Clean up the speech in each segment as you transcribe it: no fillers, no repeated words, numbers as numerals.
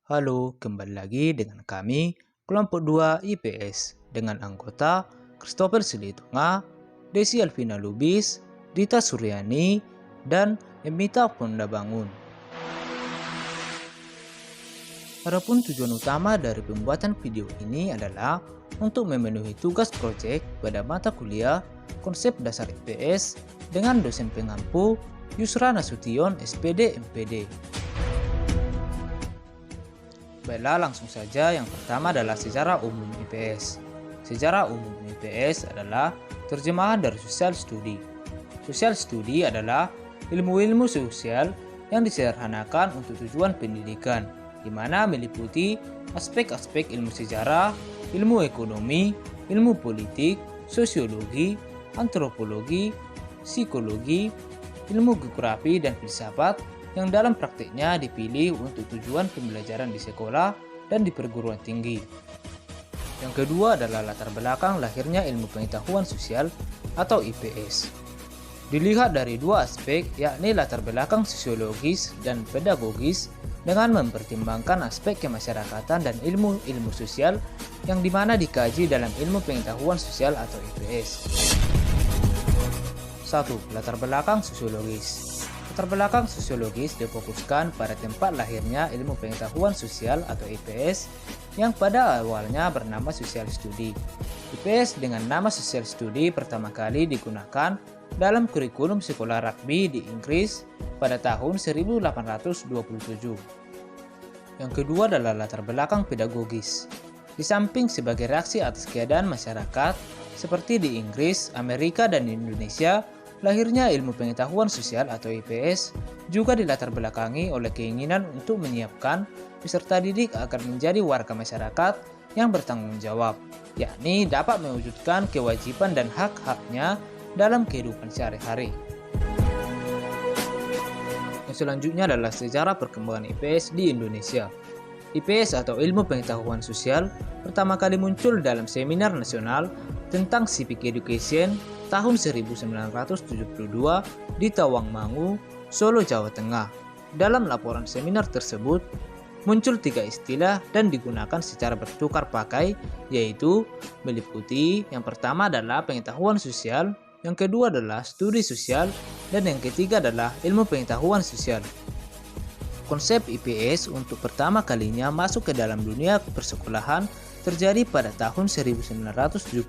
Halo, kembali lagi dengan kami, kelompok 2 IPS, dengan anggota Christopher Silitonga, Desi Alvina Lubis, Dita Suryani, dan Emita Pondabangun. Adapun tujuan utama dari pembuatan video ini adalah untuk memenuhi tugas proyek pada mata kuliah Konsep Dasar IPS dengan dosen pengampu Yusra Nasution SPD MPD. Baiklah, langsung saja. Yang pertama adalah sejarah umum IPS. Sejarah umum IPS adalah terjemahan dari Social Study. Social Study adalah ilmu-ilmu sosial yang disederhanakan untuk tujuan pendidikan, di mana meliputi aspek-aspek ilmu sejarah, ilmu ekonomi, ilmu politik, sosiologi, antropologi, psikologi, ilmu geografi, dan filsafat yang dalam praktiknya dipilih untuk tujuan pembelajaran di sekolah dan di perguruan tinggi. Yang kedua adalah latar belakang lahirnya ilmu pengetahuan sosial atau IPS. Dilihat dari dua aspek, yakni latar belakang sosiologis dan pedagogis, dengan mempertimbangkan aspek kemasyarakatan dan ilmu-ilmu sosial yang dimana dikaji dalam ilmu pengetahuan sosial atau IPS. 1. Latar belakang sosiologis. Latar belakang sosiologis difokuskan pada tempat lahirnya ilmu pengetahuan sosial atau IPS yang pada awalnya bernama Social Study. IPS dengan nama Social Study pertama kali digunakan dalam kurikulum sekolah rugby di Inggris pada tahun 1827. Yang kedua adalah latar belakang pedagogis. Di samping sebagai reaksi atas keadaan masyarakat seperti di Inggris, Amerika, dan Indonesia, lahirnya ilmu pengetahuan sosial atau IPS juga dilatar belakangi oleh keinginan untuk menyiapkan peserta didik agar menjadi warga masyarakat yang bertanggung jawab, yakni dapat mewujudkan kewajiban dan hak-haknya dalam kehidupan sehari-hari. Yang selanjutnya adalah sejarah perkembangan IPS di Indonesia. IPS atau Ilmu Pengetahuan Sosial pertama kali muncul dalam seminar nasional tentang civic education tahun 1972 di Tawangmangu, Solo, Jawa Tengah. Dalam laporan seminar tersebut, muncul 3 istilah dan digunakan secara bertukar pakai, yaitu meliputi yang pertama adalah pengetahuan sosial, yang kedua adalah studi sosial, dan yang ketiga adalah ilmu pengetahuan sosial. Konsep IPS untuk pertama kalinya masuk ke dalam dunia persekolahan terjadi pada tahun 1972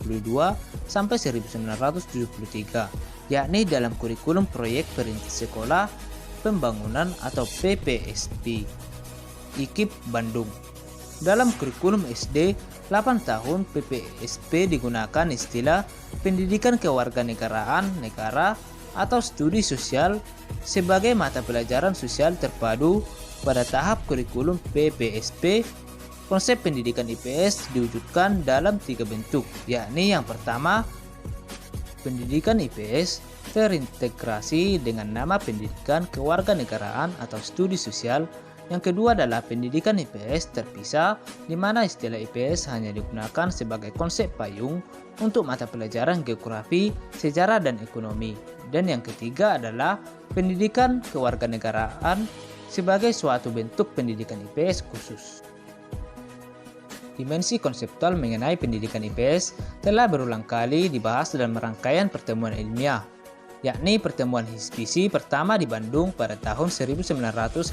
sampai 1973, yakni dalam kurikulum proyek perintis sekolah pembangunan atau PPSP IKIP Bandung. Dalam kurikulum SD 8 tahun PPSP digunakan istilah pendidikan kewarganegaraan negara atau studi sosial sebagai mata pelajaran sosial terpadu pada tahap kurikulum PPSP. Konsep pendidikan IPS diwujudkan dalam 3 bentuk, yakni yang pertama, pendidikan IPS terintegrasi dengan nama pendidikan kewarganegaraan atau studi sosial. Yang kedua adalah pendidikan IPS terpisah, di mana istilah IPS hanya digunakan sebagai konsep payung untuk mata pelajaran geografi, sejarah, dan ekonomi. Dan yang ketiga adalah pendidikan kewarganegaraan sebagai suatu bentuk pendidikan IPS khusus. Dimensi konseptual mengenai pendidikan IPS telah berulang kali dibahas dalam rangkaian pertemuan ilmiah, yakni pertemuan HISPISI pertama di Bandung pada tahun 1989,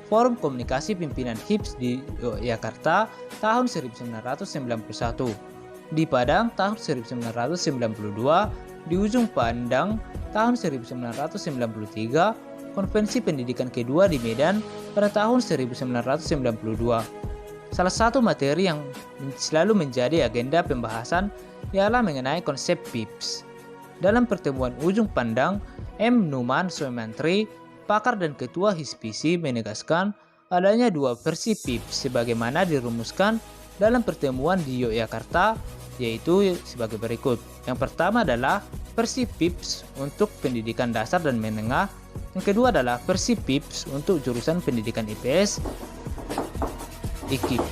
Forum Komunikasi Pimpinan HIPS di Yogyakarta tahun 1991, di Padang tahun 1992, di Ujung Pandang tahun 1993, Konvensi Pendidikan kedua di Medan pada tahun 1992. Salah satu materi yang selalu menjadi agenda pembahasan ialah mengenai konsep PIPS. Dalam pertemuan Ujung Pandang, M. Numan Soemantri, pakar dan ketua HISPISI, menegaskan adanya 2 versi PIPS sebagaimana dirumuskan dalam pertemuan di Yogyakarta, yaitu sebagai berikut. Yang pertama adalah versi PIPS untuk pendidikan dasar dan menengah. Yang kedua adalah versi PIPS untuk jurusan pendidikan IPS IKIP.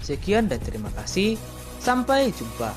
Sekian dan terima kasih. Sampai jumpa.